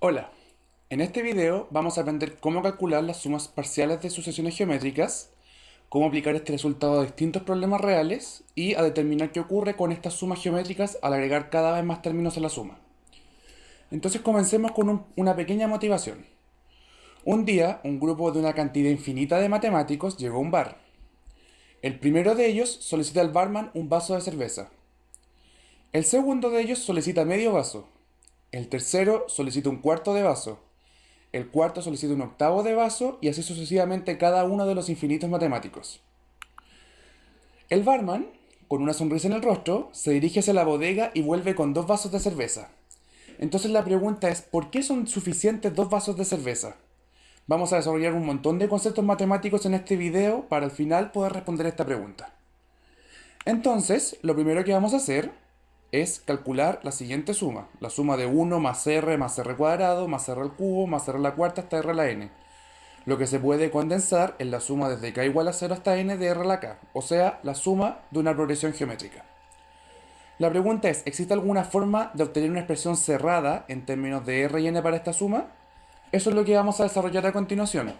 Hola, en este video vamos a aprender cómo calcular las sumas parciales de sucesiones geométricas, cómo aplicar este resultado a distintos problemas reales y a determinar qué ocurre con estas sumas geométricas al agregar cada vez más términos a la suma. Entonces comencemos con una pequeña motivación. Un día, un grupo de una cantidad infinita de matemáticos llegó a un bar. El primero de ellos solicita al barman un vaso de cerveza. El segundo de ellos solicita medio vaso. El tercero solicita un cuarto de vaso. El cuarto solicita un octavo de vaso y así sucesivamente cada uno de los infinitos matemáticos. El barman, con una sonrisa en el rostro, se dirige hacia la bodega y vuelve con 2 vasos de cerveza. Entonces la pregunta es, ¿por qué son suficientes 2 vasos de cerveza? Vamos a desarrollar un montón de conceptos matemáticos en este video para al final poder responder esta pregunta. Entonces, lo primero que vamos a hacer es calcular la siguiente suma. La suma de 1 más r cuadrado más r al cubo más r a la cuarta hasta r a la n. Lo que se puede condensar es la suma desde k igual a 0 hasta n de r a la k, o sea, la suma de una progresión geométrica. La pregunta es, ¿existe alguna forma de obtener una expresión cerrada en términos de r y n para esta suma? Eso es lo que vamos a desarrollar a continuación.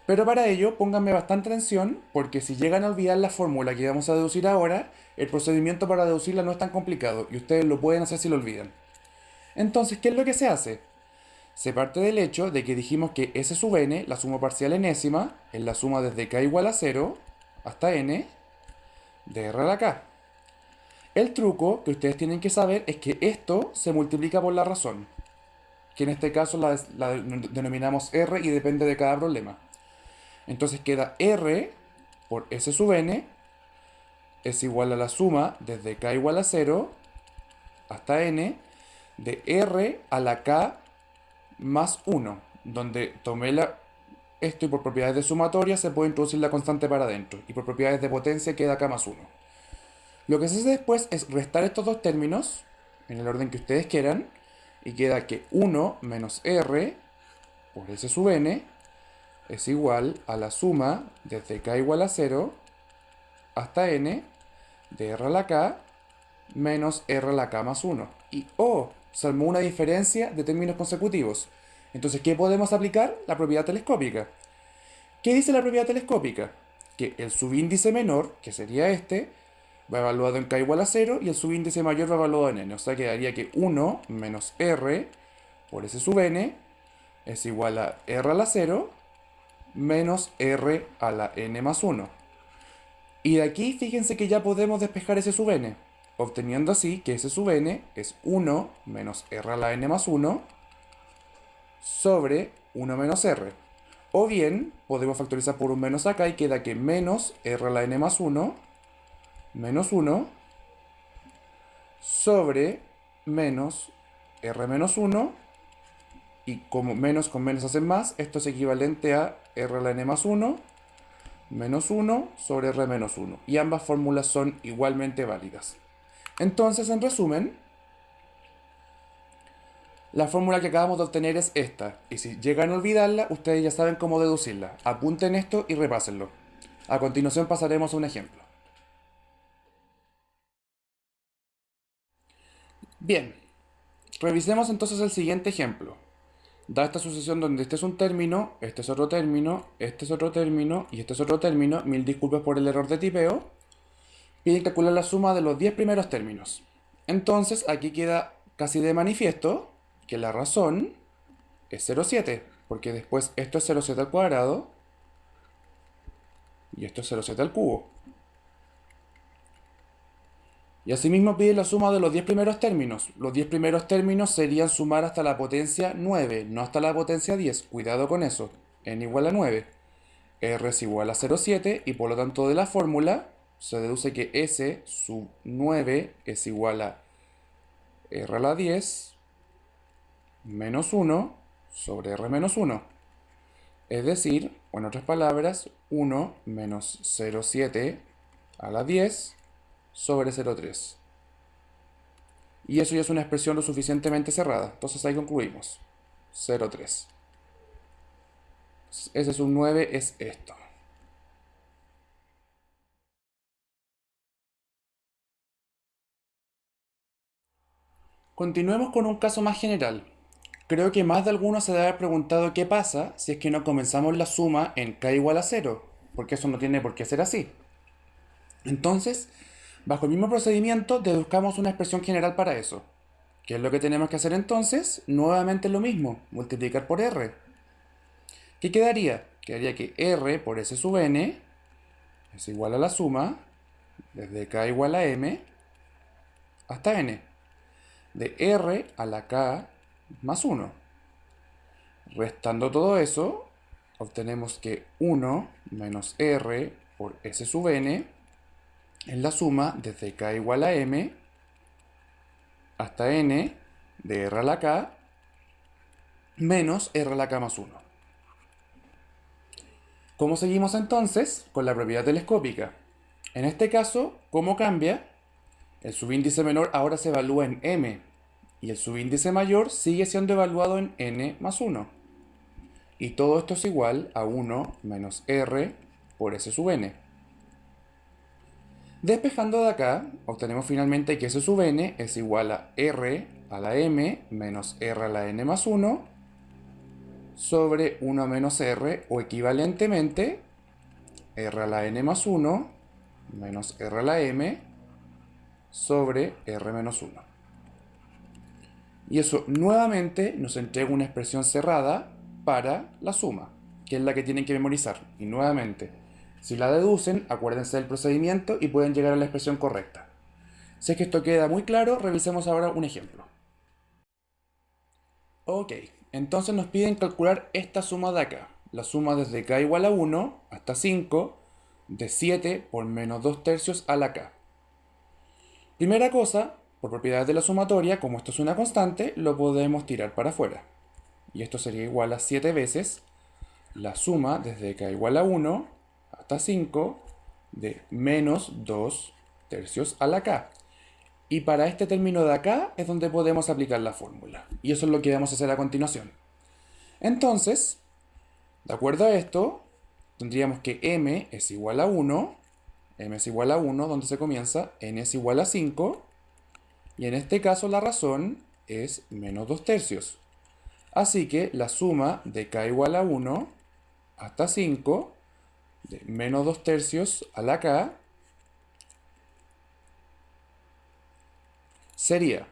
Pero para ello, pónganme bastante atención, porque si llegan a olvidar la fórmula que vamos a deducir ahora, el procedimiento para deducirla no es tan complicado, y ustedes lo pueden hacer si lo olvidan. Entonces, ¿qué es lo que se hace? Se parte del hecho de que dijimos que S sub n, la suma parcial enésima, es la suma desde k igual a 0 hasta n de r a la k. El truco que ustedes tienen que saber es que esto se multiplica por la razón, que en este caso la denominamos r y depende de cada problema. Entonces queda r por S sub n es igual a la suma desde k igual a 0 hasta n de r a la k más 1, donde tomé esto y por propiedades de sumatoria se puede introducir la constante para adentro, y por propiedades de potencia queda k más 1. Lo que se hace después es restar estos dos términos, en el orden que ustedes quieran, y queda que 1 menos r por S sub n es igual a la suma desde k igual a 0 hasta n de r a la k menos r a la k más 1. Y se armó una diferencia de términos consecutivos. Entonces, ¿qué podemos aplicar? La propiedad telescópica. ¿Qué dice la propiedad telescópica? Que el subíndice menor, que sería este, va evaluado en k igual a 0 y el subíndice mayor va evaluado en n. O sea, quedaría que 1 menos r por S sub n es igual a r a la 0 menos r a la n más 1. Y de aquí fíjense que ya podemos despejar ese sub n, obteniendo así que ese sub n es 1 menos r a la n más 1 sobre 1 menos r. O bien, podemos factorizar por un menos acá y queda que menos r a la n más 1 menos 1 sobre menos r menos 1, y como menos con menos hacen más, esto es equivalente a r a la n más 1 menos 1 sobre r menos 1. Y ambas fórmulas son igualmente válidas. Entonces, en resumen, la fórmula que acabamos de obtener es esta. Y si llegan a olvidarla, ustedes ya saben cómo deducirla. Apunten esto y repásenlo. A continuación pasaremos a un ejemplo. Bien, revisemos entonces el siguiente ejemplo. Da esta sucesión donde este es un término, este es otro término, este es otro término y este es otro término. Mil disculpas por el error de tipeo. Piden calcular la suma de los 10 primeros términos. Entonces aquí queda casi de manifiesto que la razón es 0,7, porque después esto es 0,7 al cuadrado y esto es 0,7 al cubo. Y asimismo pide la suma de los 10 primeros términos. Los 10 primeros términos serían sumar hasta la potencia 9, no hasta la potencia 10. Cuidado con eso. N igual a 9. R es igual a 0,7 y por lo tanto de la fórmula se deduce que S sub 9 es igual a R a la 10 menos 1 sobre R menos 1. Es decir, o en otras palabras, 1 menos 0,7 a la 10 sobre 0,3. Y eso ya es una expresión lo suficientemente cerrada. Entonces ahí concluimos. 0,3. S sub 9 es esto. Continuemos con un caso más general. Creo que más de alguno se debe haber preguntado qué pasa si es que no comenzamos la suma en k igual a cero, porque eso no tiene por qué ser así. Entonces, bajo el mismo procedimiento, deduzcamos una expresión general para eso. ¿Qué es lo que tenemos que hacer entonces? Nuevamente lo mismo, multiplicar por r. ¿Qué quedaría? Quedaría que r por s sub n es igual a la suma desde k igual a m hasta n, de r a la k más 1. Restando todo eso, obtenemos que 1 menos r por s sub n es la suma desde k igual a m hasta n de r a la k menos r a la k más 1. ¿Cómo seguimos entonces? Con la propiedad telescópica. En este caso, ¿cómo cambia? El subíndice menor ahora se evalúa en m y el subíndice mayor sigue siendo evaluado en n más 1. Y todo esto es igual a 1 menos r por s sub n. Despejando de acá, obtenemos finalmente que s sub n es igual a r a la m menos r a la n más 1 sobre 1 menos r, o equivalentemente r a la n más 1 menos r a la m sobre r menos 1. Y eso nuevamente nos entrega una expresión cerrada para la suma, que es la que tienen que memorizar. Y nuevamente, si la deducen, acuérdense del procedimiento y pueden llegar a la expresión correcta. Si es que esto queda muy claro, revisemos ahora un ejemplo. Ok, entonces nos piden calcular esta suma de acá. La suma desde k igual a 1 hasta 5 de 7 por menos 2 tercios a la k. Primera cosa, por propiedades de la sumatoria, como esto es una constante, lo podemos tirar para afuera. Y esto sería igual a 7 veces la suma desde k igual a 1 hasta 5 de menos 2 tercios a la k. Y para este término de acá es donde podemos aplicar la fórmula. Y eso es lo que vamos a hacer a continuación. Entonces, de acuerdo a esto, tendríamos que m es igual a 1, m es igual a 1, donde se comienza, n es igual a 5, y en este caso la razón es menos 2 tercios. Así que la suma de k igual a 1 hasta 5, de menos 2 tercios a la k, sería,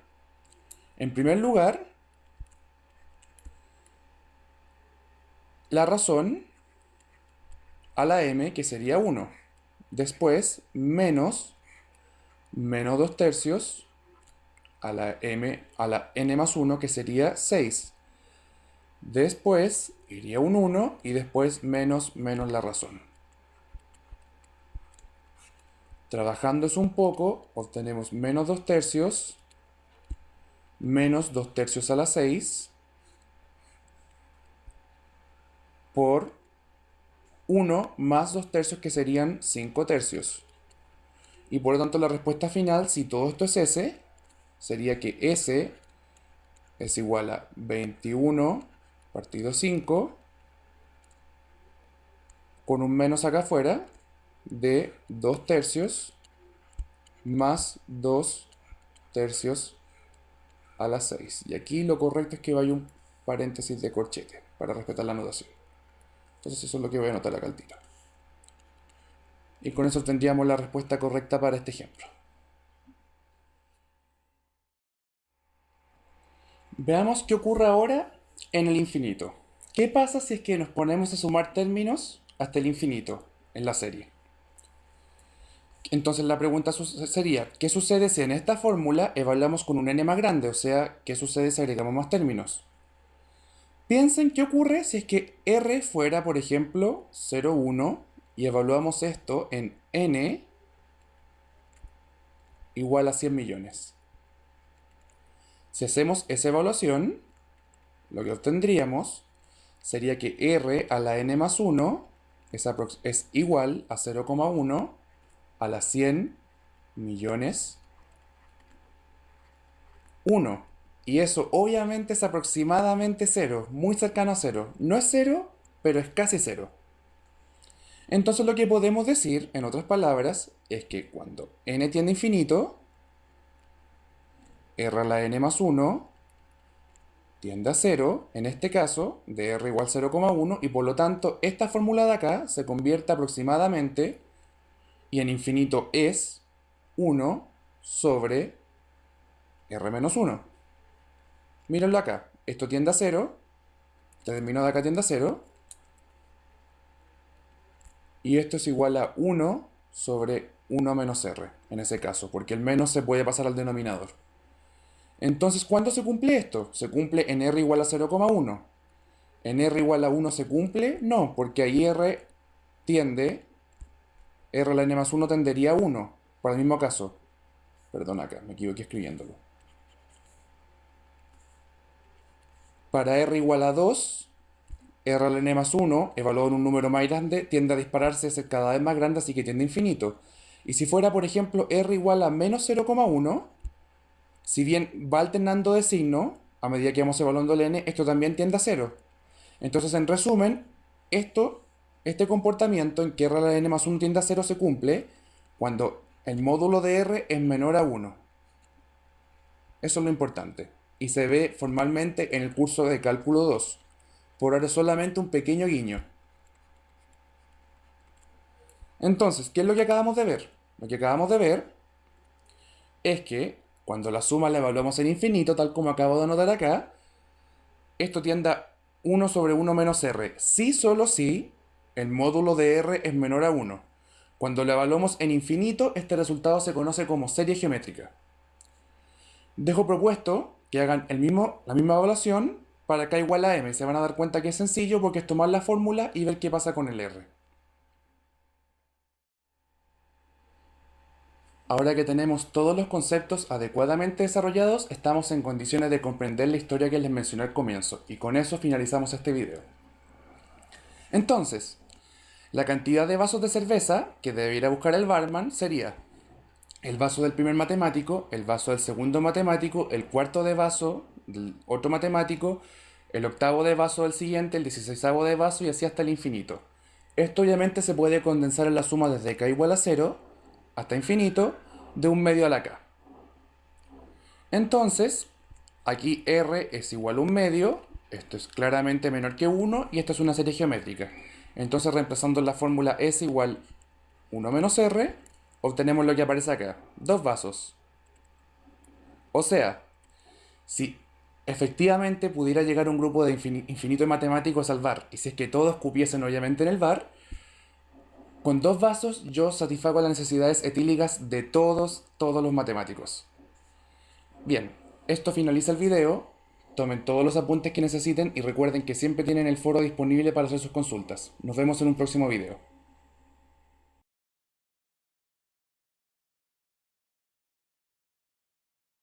en primer lugar, la razón a la m, que sería 1. Después, menos 2 tercios a la n más 1, que sería 6. Después iría un 1 y después menos la razón. Trabajando eso un poco, obtenemos menos 2 tercios, menos 2 tercios a la 6, por 1 más 2 tercios, que serían 5 tercios. Y por lo tanto la respuesta final, si todo esto es s, sería que s es igual a 21 partido 5, con un menos acá afuera, de 2 tercios más 2 tercios a la 6. Y aquí lo correcto es que vaya un paréntesis de corchete para respetar la notación. Entonces eso es lo que voy a anotar acá al tiro. Y con eso obtendríamos la respuesta correcta para este ejemplo. Veamos qué ocurre ahora en el infinito. ¿Qué pasa si es que nos ponemos a sumar términos hasta el infinito en la serie? Entonces la pregunta sería, ¿qué sucede si en esta fórmula evaluamos con un n más grande? O sea, ¿qué sucede si agregamos más términos? Piensen qué ocurre si es que r fuera, por ejemplo, 0,1 y evaluamos esto en n igual a 100 millones. Si hacemos esa evaluación, lo que obtendríamos sería que r a la n más 1 es igual a 0,1 a las 100 millones 1. Y eso obviamente es aproximadamente 0, muy cercano a 0. No es 0, pero es casi 0. Entonces lo que podemos decir, en otras palabras, es que cuando n tiende a infinito, r a la n más 1 tiende a 0, en este caso, de R igual 0,1, y por lo tanto esta fórmula de acá se convierte aproximadamente, y en infinito es 1 sobre R menos 1. Mírenlo acá, esto tiende a 0, este término de acá tiende a 0, y esto es igual a 1 sobre 1 menos R, en ese caso, porque el menos se puede pasar al denominador. Entonces, ¿cuándo se cumple esto? Se cumple en R igual a 0,1. ¿En R igual a 1 se cumple? No, porque ahí R tiende, R a la n más 1 tendería a 1, para el mismo caso. Perdón acá, me equivoqué escribiéndolo. Para R igual a 2, R a la n más 1, evaluado en un número más grande, tiende a dispararse a ser cada vez más grande, así que tiende a infinito. Y si fuera, por ejemplo, R igual a menos 0,1, si bien va alternando de signo, a medida que vamos evaluando el n, esto también tiende a 0. Entonces, en resumen, este comportamiento en que R a la n más 1 tiende a 0 se cumple cuando el módulo de R es menor a 1. Eso es lo importante. Y se ve formalmente en el curso de cálculo 2. Por ahora es solamente un pequeño guiño. Entonces, ¿qué es lo que acabamos de ver? Lo que acabamos de ver es que cuando la suma la evaluamos en infinito, tal como acabo de anotar acá, esto tiende a 1 sobre 1 menos R. Si solo si el módulo de R es menor a 1. Cuando lo evaluamos en infinito, este resultado se conoce como serie geométrica. Dejo propuesto que hagan la misma evaluación para k igual a m. Se van a dar cuenta que es sencillo porque es tomar la fórmula y ver qué pasa con el R. Ahora que tenemos todos los conceptos adecuadamente desarrollados, estamos en condiciones de comprender la historia que les mencioné al comienzo, y con eso finalizamos este video. Entonces, la cantidad de vasos de cerveza que debería buscar el barman sería el vaso del primer matemático, el vaso del segundo matemático, el cuarto de vaso del otro matemático, el octavo de vaso del siguiente, el 16avo de vaso y así hasta el infinito. Esto obviamente se puede condensar en la suma desde k igual a 0 hasta infinito de un medio a la k. Entonces, aquí r es igual a un medio, esto es claramente menor que 1 y esto es una serie geométrica. Entonces, reemplazando la fórmula s igual 1 menos r, obtenemos lo que aparece acá, dos vasos. O sea, si efectivamente pudiera llegar un grupo de infinito de matemáticos al bar, y si es que todos cupiesen obviamente en el bar, con dos vasos yo satisfago las necesidades etílicas de todos los matemáticos. Bien, esto finaliza el video. Tomen todos los apuntes que necesiten y recuerden que siempre tienen el foro disponible para hacer sus consultas. Nos vemos en un próximo video.